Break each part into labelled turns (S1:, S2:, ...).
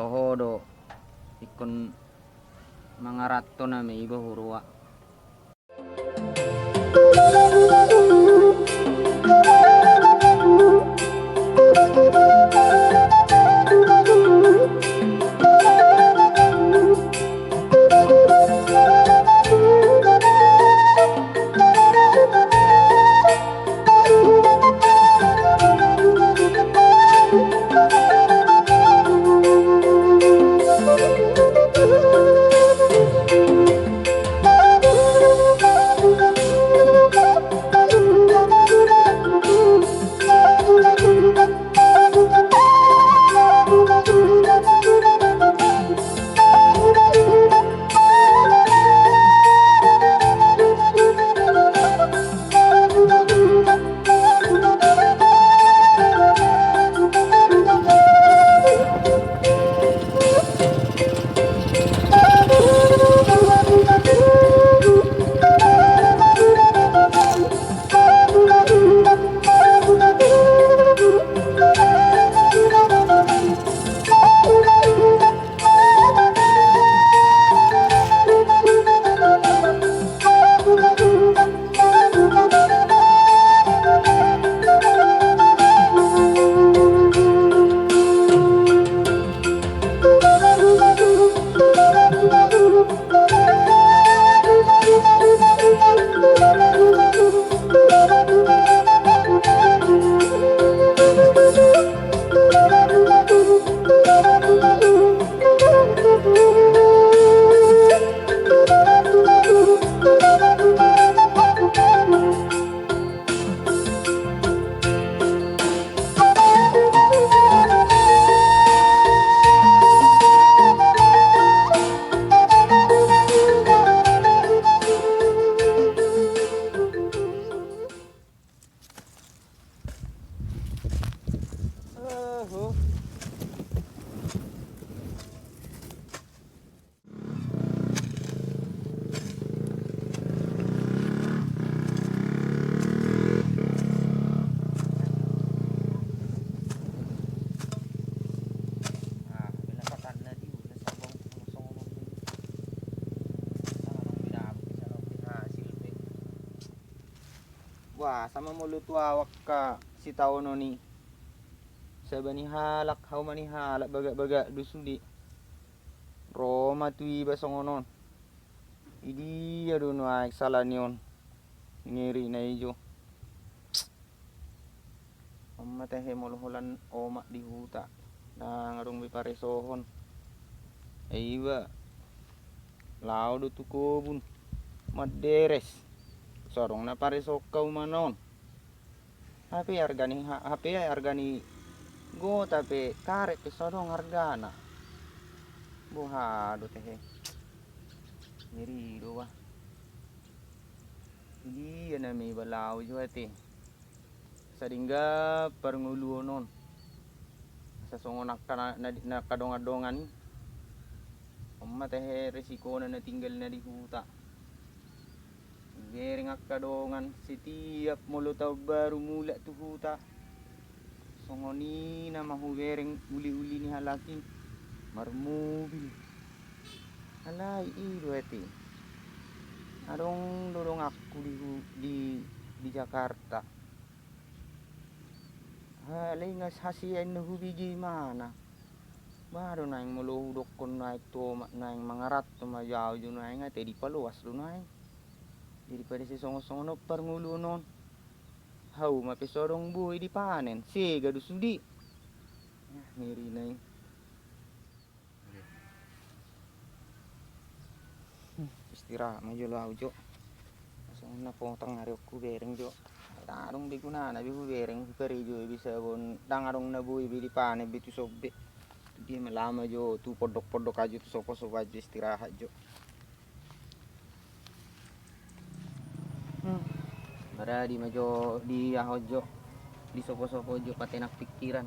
S1: tohodo ikon mga ratto na may iba hurwa. Wah, sama mulut wawak ka si tao no ni. Sa ni halak, how mani halak baga-baga dusudi. Roma tui basongonon. Idi ado no ay salan yon. Ngiri na ijo. Amma tehe molholan omak di huta. Na ngarong biparesohon. Aiba. Lao do tukobun. Maderes. Sorong na paresokau manon. HP harga ni go tapi karet ke sorong hargana. Buhado teh. Miri do wah. Di na may balaw jo ate. Saringga parnguluonon. Sa songo nakadongan-dongan. Amma teh resiko na natinggal na di huta. Gering kadongan setiap mulut baru mula tu huta. Songoni na mahu gering uli-uli ni halakin marmobil. Alai ido ete. Adong dorong aku di Jakarta. Halai ngas hasian nu biji mana. Baru naing muluhudok kon naik to naing mangarat to majau ju naing ate di paluas lu naing. Daripada si songo-songo no parngulu non. Hau mapisodong buhay di panen. Sega dusudi. Ngiri na yun. Istirahat mo jo lao jo. Songo na po tangari ko bereng jo. Tarong bigo na bigo bereng kari jo bisa bon dangarong na buhay di panen bitu sobe. Di malama jo tu podok-podok aja tu sopo-sopo aja istirahat jo. Para di majo di ahojo di sopo-sopo jo patenak pikiran.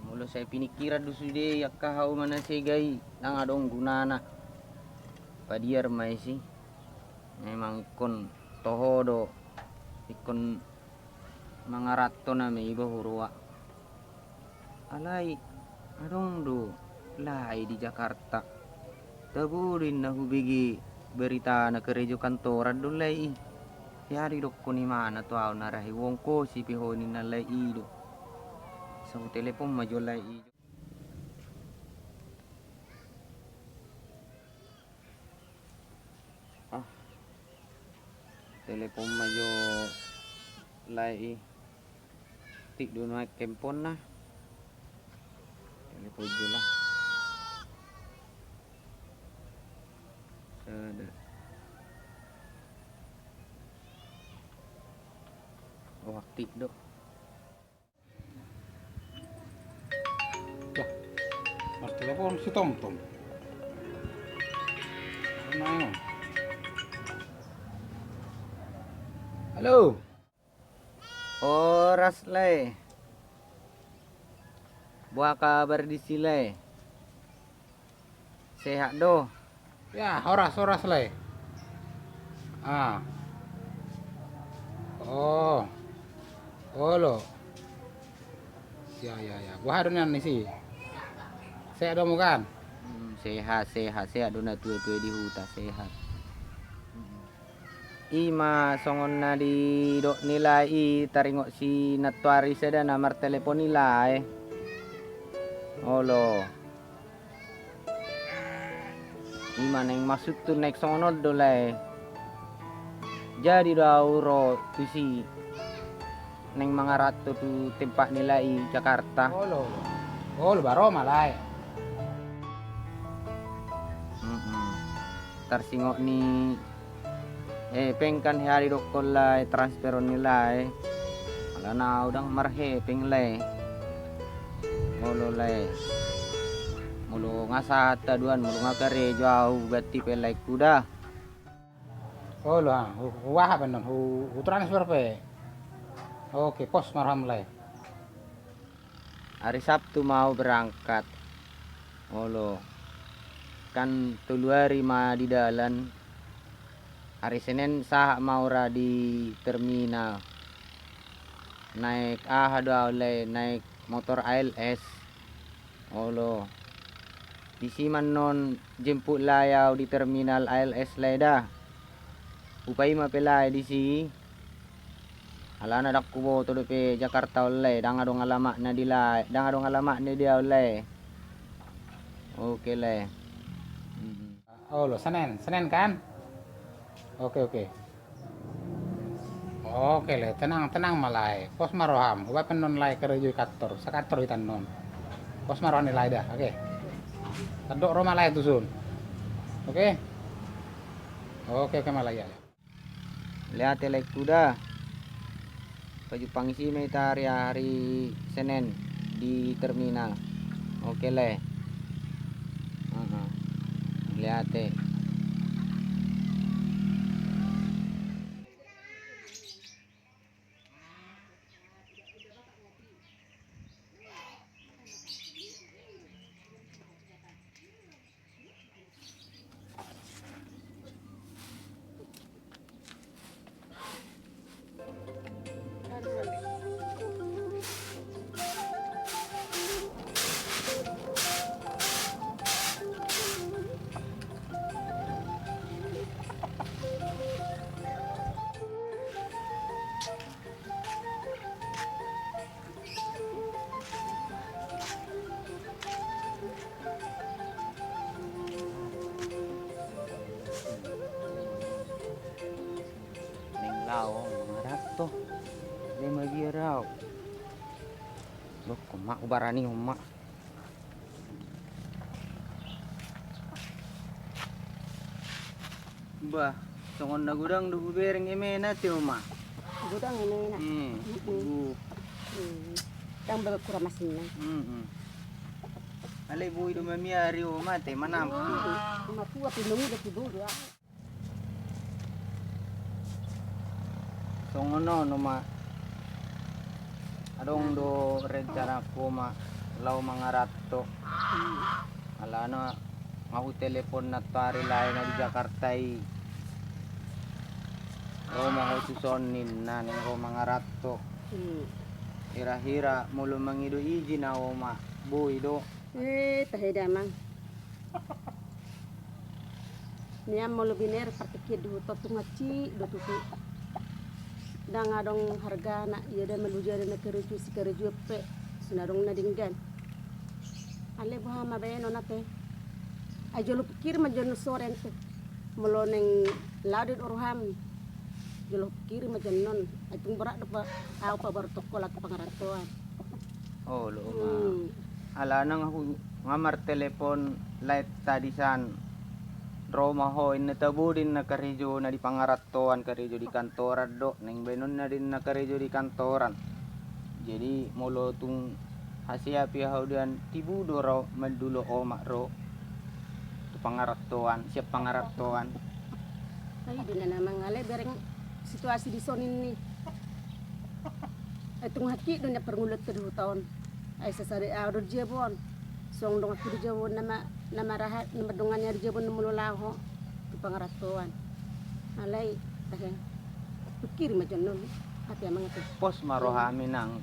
S1: Mulo saya pinikiran dusude yakahau mana segai nang adong gunana. Padiar mai sih. Memang ikon tohodo ikon mangaratto na may iba hurwa. Alai adong do Lai di Jakarta. Taburin na hubigi berita na kerejo kantoran do lai. Yari dok ko ni mana to aw na rahi wong ko si pihoni na lai do. Sa telepon majo lai i. Ah. Telepon majo lai i. Tik do na kempon na. Telepon jo lah. Ada. Oh, aktif dok.
S2: Lah, mas telepon si Tom. Mana? Halo.
S1: Oras lai. Buah kabar di sile. Sehat do.
S2: Ya, horas le. Ah. Oh. Oh lo. Ya. Buah adunan ni si. Saya ada kan?
S1: Sehat do na tuwe di huta sehat. Ima songon na di dok nilai i taringok si natuari seda nomor telepon nilai. Olo. Ima neng masuk tu nek songon do lai. Jadi do auro tu si neng mangarat tu tempat nilai Jakarta.
S2: Oh lo. Baro malai.
S1: Tarsingok ni pengkan hari dokol lai transferon nilai. Ala na udang marhe peng lai. Molo lai. Mulu ngasa taduan mulu ngakare jauh gati pelai kuda.
S2: Oh lo, wah benon. Hu transfer pe. Oke, pos marham lai.
S1: Hari Sabtu mau berangkat. Olo. Kan tulu hari ma di dalan. Hari Senin sah mau ra di terminal. Naik do lai naik motor ALS. Olo. Di siman non jemput layau di terminal ALS lai dah. Upai ma pelai di si. Alana dak kubo to pe Jakarta oleh dang adong alamat na dilai, dang adong alamat ni dia oleh. Oke le.
S2: Oh lo, Senin kan? Oke. Oke le, tenang malai. Pos maroham, ubai penon lai kerejo kantor, sakator itan non. Pos maroham nilai dah, oke. Tadok Roma lai tu sun. Oke. Oke malai ya.
S1: Lihat telek kuda. Baju pangisi metar hari Senin di terminal. Oke le. Lihat Lao marah to. Dia magi raw. Loh, kumak ubarani umak. Bah, songon na gudang dugu bereng emena ti umak.
S3: Gudang ini enak. Yang berkurang masin.
S1: Alay buhay dumamiari umat manam.
S3: Matua pinungi ke dulu ya.
S1: Songon no ma. Adong do rencana ko ma law mangarat to. Ala na mau telepon na tari lain na di Jakarta i. Roma ho susonin na ning ro mangarat to. Hira-hira mulo mangido iji na oma buhay do.
S3: Tahe damang. Niam mau lebih ner partikir du totu ngaci do tutu. Dang adong harga nak iya dan meluja dan keruju si keruju pe sunarong na dinggan. Ale buha mabeno nate. Ajo lu pikir majon soren te. Meloneng ladit orham. Jolo pikir majon non. Atung berak dapat au pa bertokol ak pangaratuan.
S1: Oh lo ala nang aku ngamar telepon light tadi san Roma ho in tabudin na karijo na di pangaratoan karijo di kantoran do neng benon na din na karijo di kantoran jadi molo tung hasia pihau dan tibu do raw mendulo omak ro tu pangaratoan siap pangaratoan
S3: Ay di na namang ale bereng situasi di sonin ni. Ay tung haki do na perngulot ke 2 tahun. Ay sasari awdo jebon. Song dong aku di jebon nama rahat nama dongannya di jebon mululaho tu pangaratuan. Alay tahe. Pikir macam nun. Ati amang ati.
S1: pos marohami nang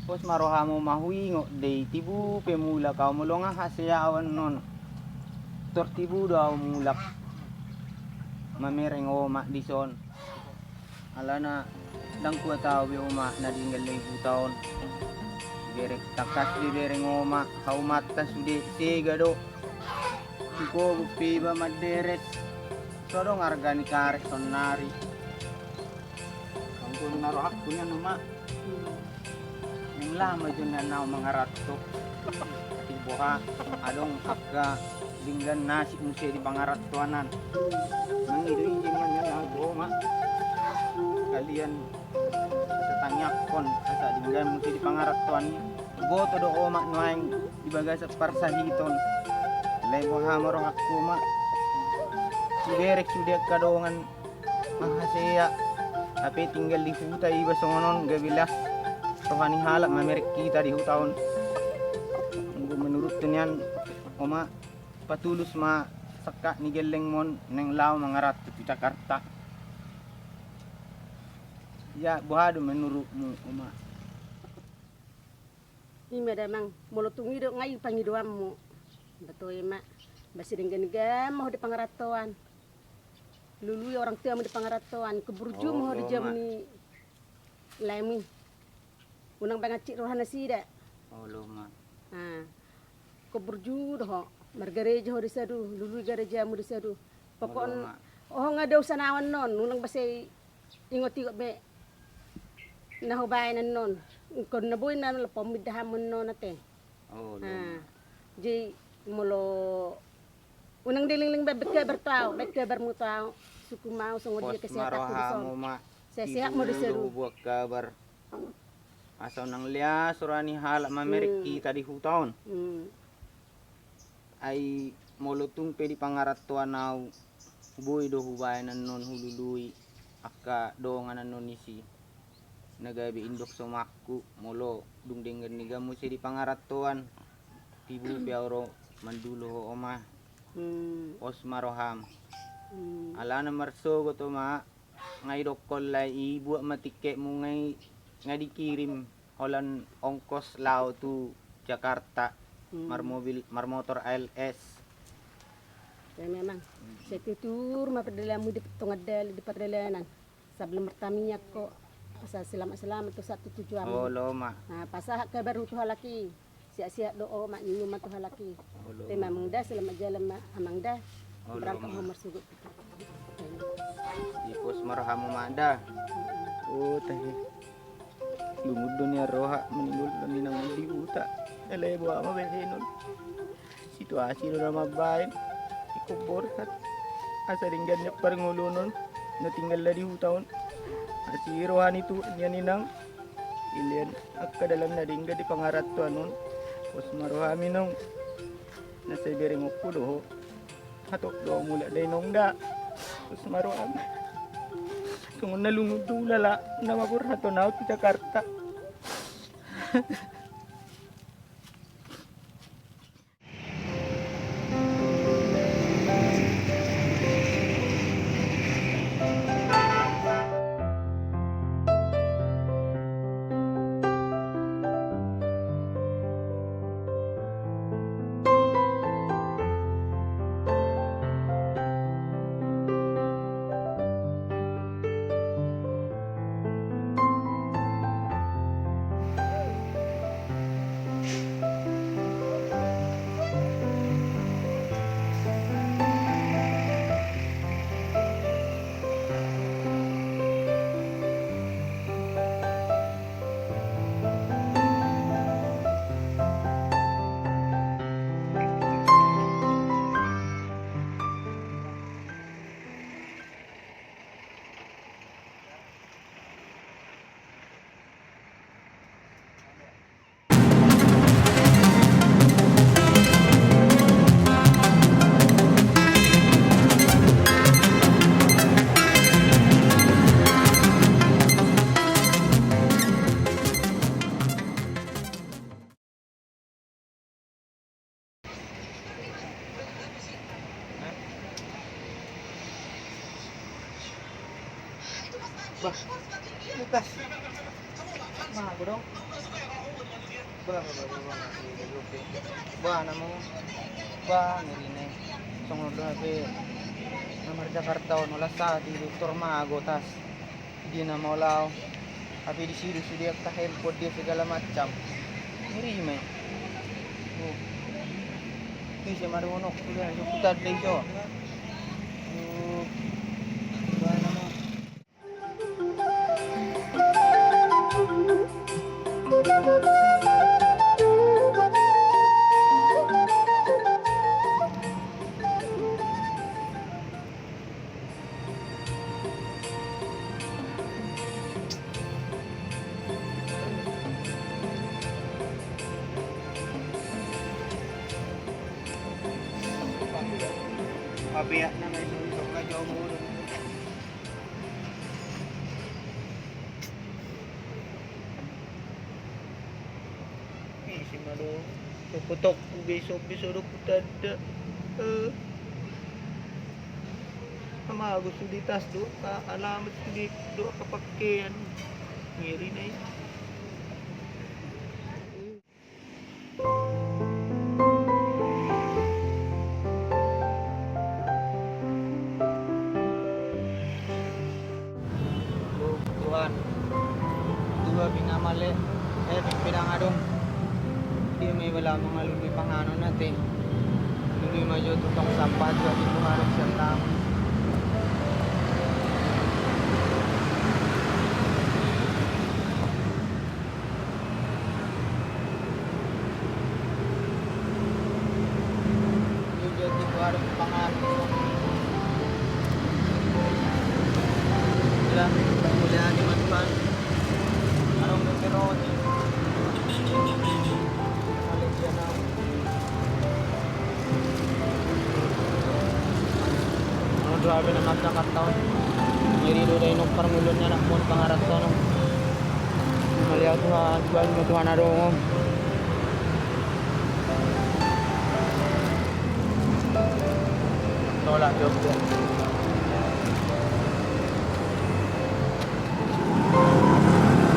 S1: pos marohamo mahui ngo de tibu pemula kau mulonga hasia awan non tor tibu do mulak mamereng oma di son alana dang kuat tahu bi oma na dinggal 1,000 tahun berek takas di bereng oma kau mata sude sega do ko gupi ba maderet sodong argani karet sonari kamu naro aku nya nama yang lama jud na naw mga ratto ati buha adong akka dinggan nasi musi di pangarattuanan nang ido man yan ako ma kalian setanyakon asa dinggan musi di pangarattuan goto do oma nuaing di bagas parsahiton lebo hamorong aku ma siberek sudah kadongan mahasaya tapi tinggal di huta iba songonon gabilas rohani halak mamerek kita di tahun menurut tenian oma patulus ma sakak ni geleng mon neng law mangarat di Jakarta ya buhadu menurutmu oma
S3: Ini damang mulu tungi do ngai pangidoammu. Betul mak. Basi denggan mau di pangaratuan. Lului orang tua mau di pangaratuan, keburju mau di jam ni lemi. Unang bangacik rohana sida.
S1: oh lo ma
S3: Keburju doh. Margareja ho di sadu, lului gareja mu di sadu. Pokon oh ngadaw sanawan non, unang basi ingoti be. Nahubay na non. Kon nabuy na pamidahan mo non ate.
S1: oh lo
S3: Di mulo unang dilingling bebeke bertau, beke bermutau. Suku mau sungguh dia
S1: pos
S3: kesehatan ku
S1: marohamu
S3: dison.
S1: ma
S3: Sehat mo di seru.
S1: buat kabar asal nang lia surani halak mamerek kita di hutaon ay molutung pe di pangaratuan nau boy do hubayan non hulului akka dongan non isi nagabi indok somakku molo dung dengan niga musi di pangaratuan tibu piauro mandulo ho oma pos maroham alana marso go to ma ngai dokol lai ibu matike mo ngai dikirim holan ongkos lao tu Jakarta marmotor ALS
S3: Ya memang. Saya tutur mapadalam di tungadal di padalanan. Sebelum bertaminya kok pasal selamat-selamat tu satu tujuan.
S1: oh lo ma
S3: Pasal hak kabar tu halaki. Siap-siap doa mak nyu mat tu halaki.
S1: oh lo
S3: Tema mangda selamat jalan mak amangda.
S1: Oh,
S3: Berangkat
S1: lama.
S3: nomor sugut.
S1: di pos marohamu mada oh teh lumud dunia roha meninggal ninang di uta ele buat ama behenon situasi do nama baik ikubor kat asa ringgannya perngulunon na tinggal di hutaon si rohani tu ninang ilian akka dalam na dingga di pangaratuan nun pos marohami nong nasa bereng ukudo hatok do mula day nong da pos marohami kung nalungod lala na mapurhato na di Jakarta Bah, bukas. Mago dong. Bah, bah, namo. Bah, ngirine. Song lo hape. Nomor Jakarta wala sa di doktor mago tas. Di na maulaw. Tapi di situ sudah tak handphone dia segala macam. Ngiri me. Oh. Kisi marunok sudah putar deh so. Oh. Bah, namo. Pabiyak na may suntok na jauh mo. Si Malo, puputok biso do putada. Ama gusto di tas do ka alamat di do kapakyan. Ngiri na yun. Tuhan, dua binamali, pinangadong. Di may wala mga lumi pangano natin. Lumi majo tutong sampad sa dito harap siya tama. Yung dito harap pangano. Mula ni Matpan. Anong nagkaroon? Grabe na magkakataon. Ngirido na yung parmulon niya na kung pangarap ko no. Maliyaw tuhan, tuhan mo tuhan na doon. Tolak job dia.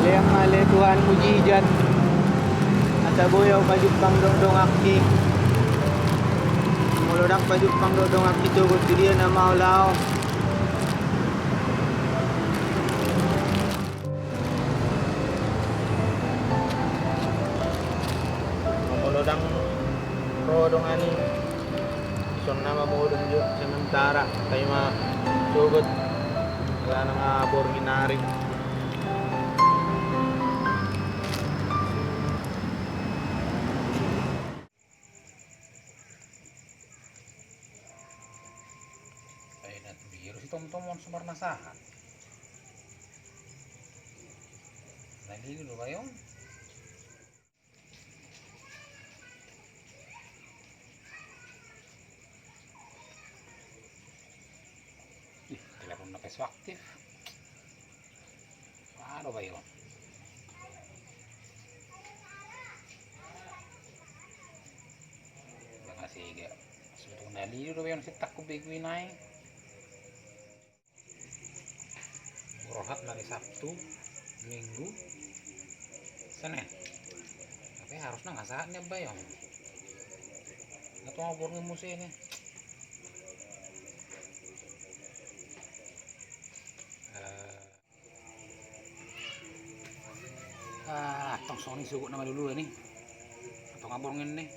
S1: Liang mali tuhan puji jan. Asa boyaw pajupang dong akti. Muludak pajupang dong akti tugot dia na maulaw. Muludang rodong ani. Isong na mamulong yun sementara kayo masugot. Wala nang borminari.
S2: Tum-tumon sumarnasahan. Naliligo ba yun? Telepon na peso aktif. Paano ba yun? Baka sige. Sebetulnya naliligo ba yun si Taku Bigwinay? Rohat lagi Sabtu, Minggu, Senin. Tapi harusnya nggak saatnya bayang. Atau ngobrol musik ini. Tong Sony sugut nama dulu ini. Atau ngaborngin nih.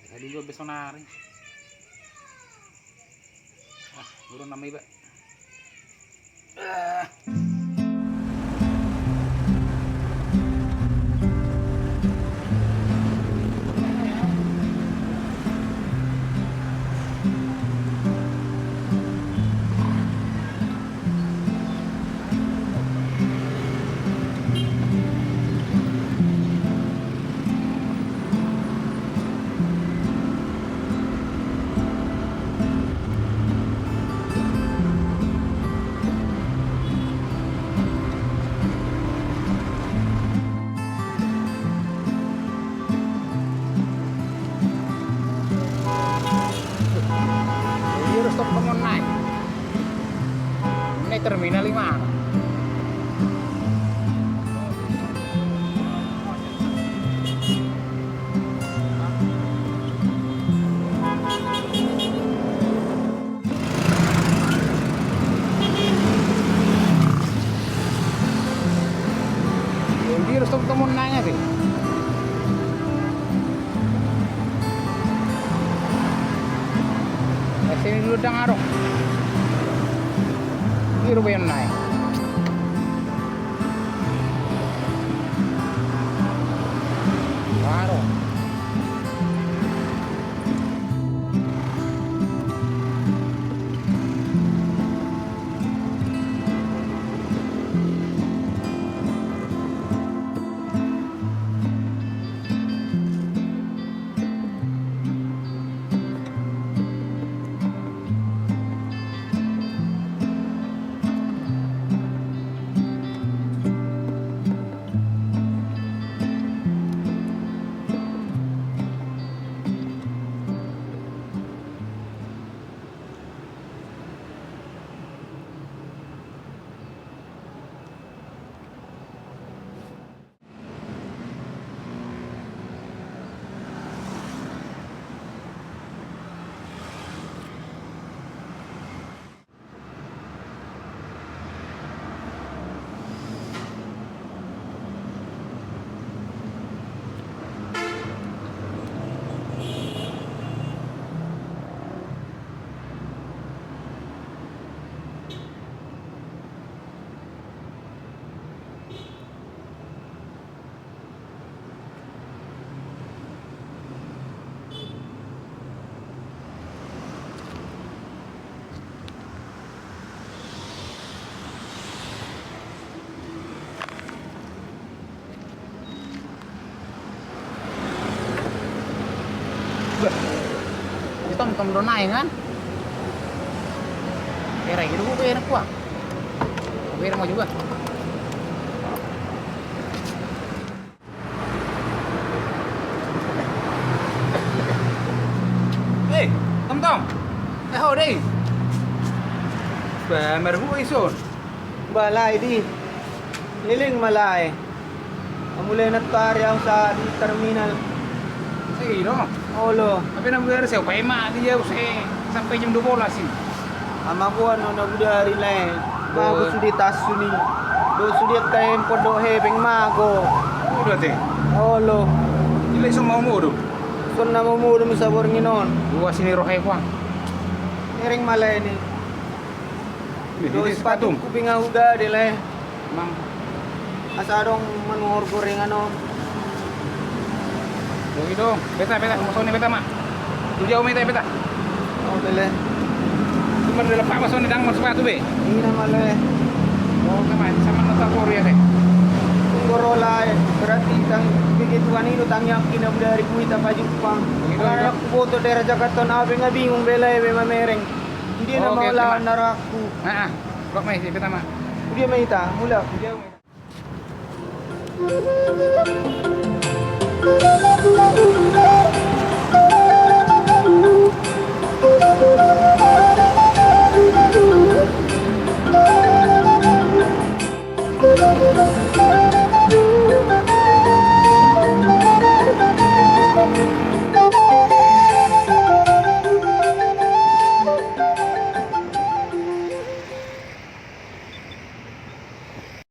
S2: Bisa dulu besok nari. Burung nama iba. Stop naik. Ini terminal 5. Sini dulu dang aro. Biru bayan naik. Aro. Tom doon naik kan? Kira gitu gue kira kuah. Kira mau juga. Eh, Tom. Ho deh. Bamer gue ison.
S1: Balay di. Liling malay. Amulay na taryaw sa di terminal.
S2: Sige no.
S1: Olo.
S2: Tapi nang gue saya upaya mah dia sampai jam 12 sih.
S1: Ama ko ano nagudari lay. Mago
S2: Oh.
S1: sudi tasuni. Do sudi kain podo hebeng mago.
S2: Udah teh.
S1: Olo.
S2: Ila iso mau mo do.
S1: Son na mamuro mo sa bornginon.
S2: Gua sini rohay ko.
S1: Nering malay ni. Do
S2: Ini
S1: sepatu
S2: sepatu.
S1: kuping huda di lay.
S2: Mang.
S1: Asadong manungor goreng ano.
S2: Begitu. Beta masuk ni beta mah. Tu jauh beta.
S1: Oh dele.
S2: Cuma dalam pak masuk ni dang sepatu be.
S1: Ini na malay.
S2: Oh, sama sama nota Korea teh.
S1: Gorola berarti tang begituan itu tang yakin na dari kuita pa Jepang.
S2: Begitu,
S1: Kalau aku foto daerah Jakarta na abe nga bingung belay be mamereng. Hindi na
S2: Oke,
S1: mawala
S2: terima.
S1: naraku.
S2: Heeh. Kok mai si beta mah.
S1: Dia maita, mula.
S2: Jauh.
S3: Thank you.